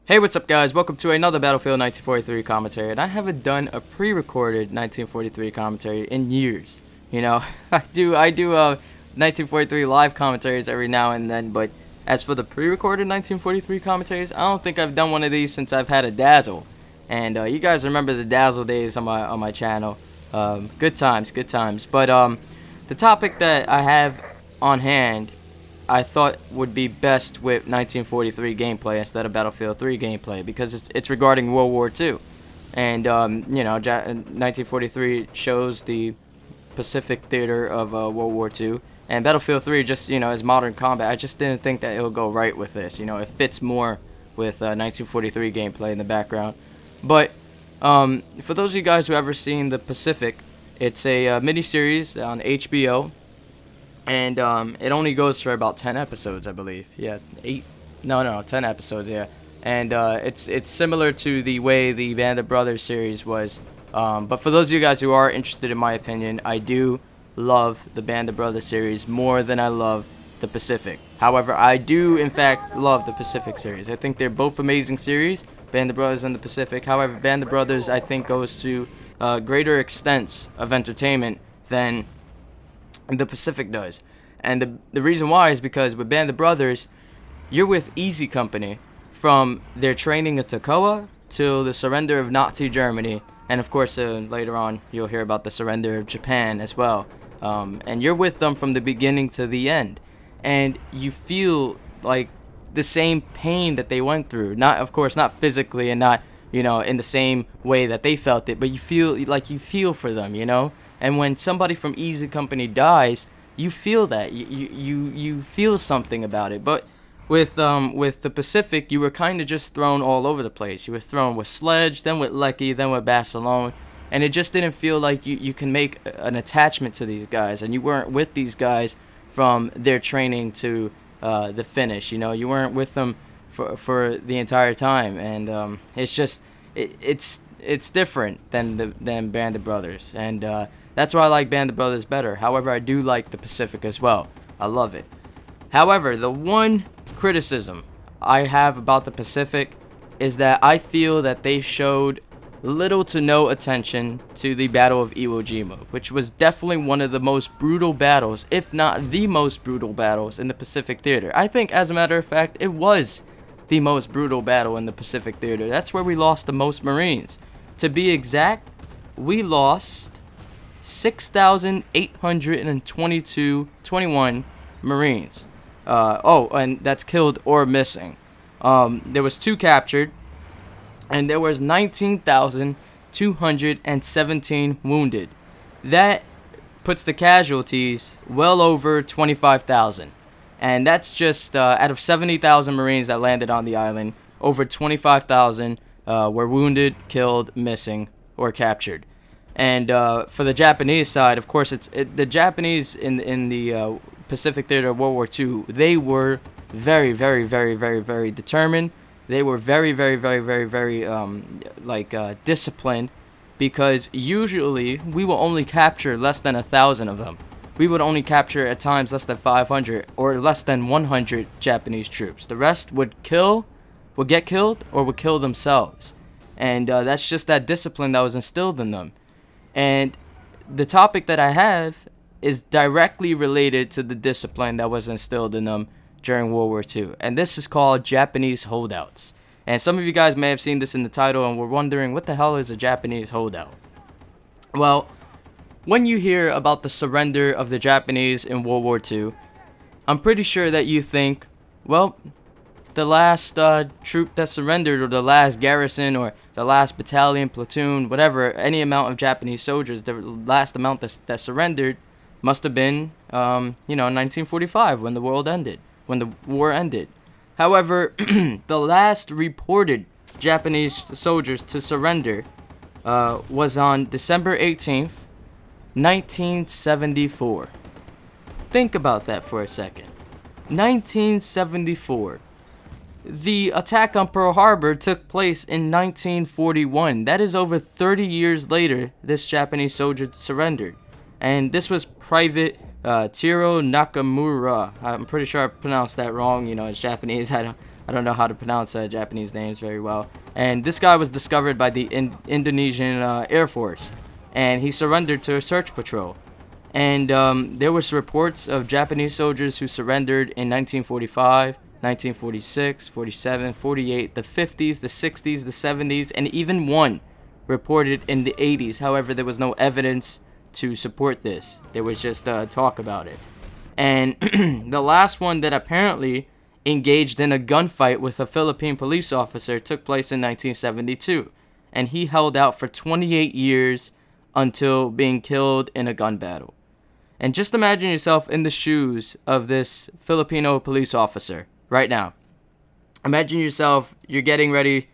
Hey, what's up, guys? Welcome to another Battlefield 1943 commentary, and I haven't done a pre-recorded 1943 commentary in years. You know, I do 1943 live commentaries every now and then, but as for the pre-recorded 1943 commentaries, I don't think I've done one of these since I've had a Dazzle. And you guys remember the Dazzle days on my channel. Good times, good times. But the topic that I have on hand, I thought would be best with 1943 gameplay instead of Battlefield 3 gameplay, because it's regarding World War II. And, you know, 1943 shows the Pacific theater of World War II. And Battlefield 3 just, you know, is modern combat. I just didn't think that it would go right with this. You know, it fits more with 1943 gameplay in the background. But for those of you guys who have ever seen the Pacific, it's a mini-series on HBO. And it only goes for about 10 episodes, I believe. Yeah, 10 episodes, yeah. And it's similar to the way the Band of Brothers series was. But for those of you guys who are interested in my opinion, I do love the Band of Brothers series more than I love the Pacific. However, I do, in fact, love the Pacific series. I think they're both amazing series, Band of Brothers and the Pacific. However, Band of Brothers, I think, goes to greater extents of entertainment than the Pacific does. And the reason why is because with Band of Brothers, you're with Easy Company from their training at Toccoa till the surrender of Nazi Germany, and of course later on you'll hear about the surrender of Japan as well. And you're with them from the beginning to the end, and you feel like the same pain that they went through. Not, of course, not physically and not, you know, in the same way that they felt it, but you feel like you feel for them, you know. And when somebody from Easy Company dies, you feel that. You feel something about it. But with the Pacific, you were kind of just thrown all over the place. You were thrown with Sledge, then with Lecky, then with Barcelona. And it just didn't feel like you can make an attachment to these guys. And you weren't with these guys from their training to the finish. You know, you weren't with them for the entire time. And it's just, it's different than Band of Brothers. And that's why I like Band of Brothers better. However, I do like the Pacific as well. I love it. However, the one criticism I have about the Pacific is that I feel that they showed little to no attention to the Battle of Iwo Jima, which was definitely one of the most brutal battles, if not the most brutal battles in the Pacific Theater. I think, as a matter of fact, it was the most brutal battle in the Pacific Theater. That's where we lost the most Marines. To be exact, we lost 6,821 Marines. And that's killed or missing. There was 2 captured, and there was 19,217 wounded. That puts the casualties well over 25,000. And that's just out of 70,000 Marines that landed on the island, over 25,000 were wounded, killed, missing, or captured. And for the Japanese side, of course, the Japanese in the Pacific Theater of World War II, they were very, very, very, very, very determined. They were very, very, very, very, very disciplined, because usually we will only capture less than 1,000 of them. We would only capture at times less than 500 or less than 100 Japanese troops. The rest would get killed or would kill themselves. And that's just that discipline that was instilled in them. And the topic that I have is directly related to the discipline that was instilled in them during World War II. And this is called Japanese Holdouts. And some of you guys may have seen this in the title and were wondering, what the hell is a Japanese holdout? Well, when you hear about the surrender of the Japanese in World War II, I'm pretty sure that you think, well, the last troop that surrendered, or the last garrison, or the last battalion, platoon, whatever, any amount of Japanese soldiers, the last amount that surrendered must have been, you know, 1945, when the war ended. However, the last reported Japanese soldiers to surrender was on December 18th, 1974. Think about that for a second. 1974. The attack on Pearl Harbor took place in 1941. That is over 30 years later this Japanese soldier surrendered. And this was Private Tiro Nakamura. I'm pretty sure I pronounced that wrong. You know, it's Japanese. I I don't know how to pronounce Japanese names very well. And this guy was discovered by the Indonesian Air Force, and he surrendered to a search patrol. And there was reports of Japanese soldiers who surrendered in 1945, 1946, 47, 48, the 50s, the 60s, the 70s, and even one reported in the 80s. However, there was no evidence to support this. There was just talk about it. And the last one that apparently engaged in a gunfight with a Philippine police officer took place in 1972. And he held out for 28 years until being killed in a gun battle. And just imagine yourself in the shoes of this Filipino police officer right now. Imagine yourself, you're getting ready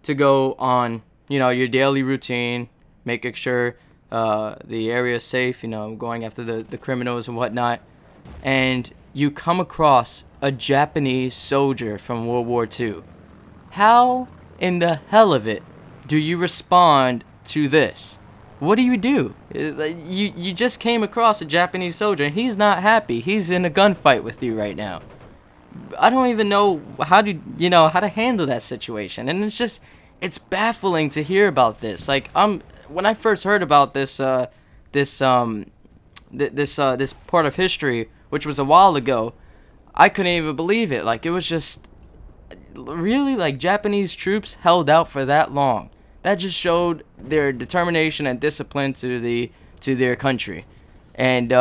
to go on, your daily routine, making sure the area is safe, going after the criminals and whatnot. And you come across a Japanese soldier from World War II. How in the hell of it do you respond to this? What do? You just came across a Japanese soldier and he's not happy. He's in a gunfight with you right now. I don't even know how to handle that situation. And it's baffling to hear about this. Like, when I first heard about this part of history, which was a while ago, I couldn't even believe it. Like, it was just really, like, Japanese troops held out for that long. That just showed their determination and discipline to their country. And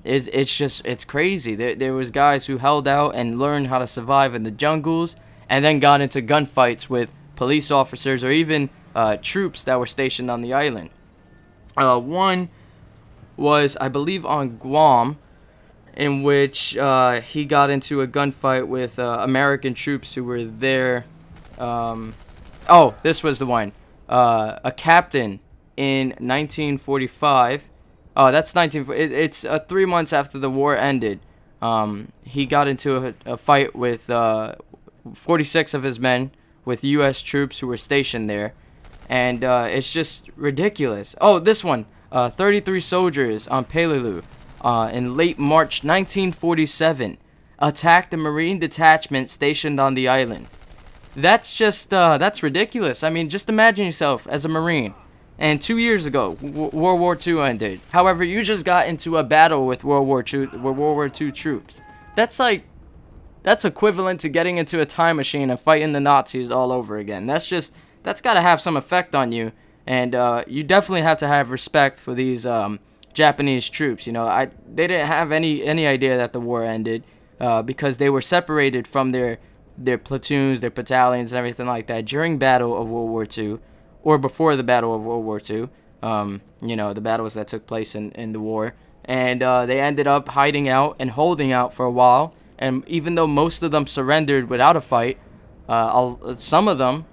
it's crazy. There was guys who held out and learned how to survive in the jungles, and then got into gunfights with police officers or even troops that were stationed on the island. One was, I believe, on Guam, in which he got into a gunfight with American troops who were there. This was the one. A captain in 1945. It's 3 months after the war ended. He got into a fight with 46 of his men with U.S. troops who were stationed there. And it's just ridiculous. Oh, this one. 33 soldiers on Peleliu in late March 1947 attacked the Marine detachment stationed on the island. That's just, that's ridiculous. I mean, just imagine yourself as a Marine. And 2 years ago, World War II ended. However, you just got into a battle with World War II troops. That's equivalent to getting into a time machine and fighting the Nazis all over again. That's got to have some effect on you. And you definitely have to have respect for these Japanese troops. They didn't have any idea that the war ended because they were separated from their platoons, their battalions, and everything like that during Battle of World War II, or before the Battle of World War II. The battles that took place in the war, and they ended up hiding out and holding out for a while. And even though most of them surrendered without a fight, some of them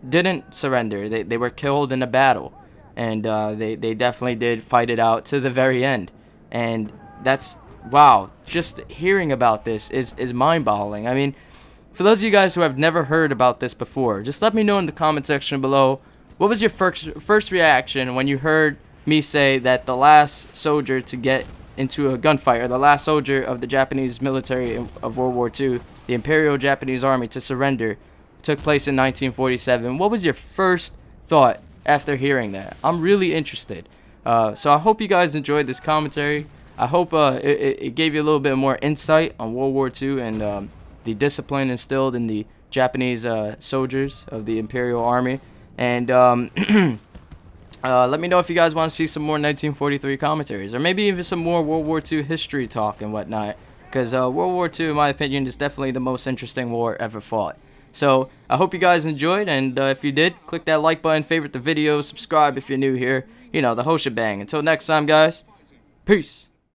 didn't surrender. They were killed in a battle, and they definitely did fight it out to the very end. And that's, wow, just hearing about this is mind-boggling. I mean, for those of you guys who have never heard about this before, just let me know in the comment section below, what was your first reaction when you heard me say that the last soldier to get into a gunfight, or the last soldier of the Japanese military of World War II, the Imperial Japanese Army, to surrender, took place in 1947. What was your first thought after hearing that? I'm really interested. So I hope you guys enjoyed this commentary. I hope it gave you a little bit more insight on World War II and the discipline instilled in the Japanese soldiers of the Imperial Army. And let me know if you guys want to see some more 1943 commentaries, or maybe even some more World War II history talk and whatnot, because World War II, in my opinion, is definitely the most interesting war ever fought. So I hope you guys enjoyed, and if you did, click that like button, favorite the video, subscribe if you're new here, the whole shebang. Until next time, guys, peace.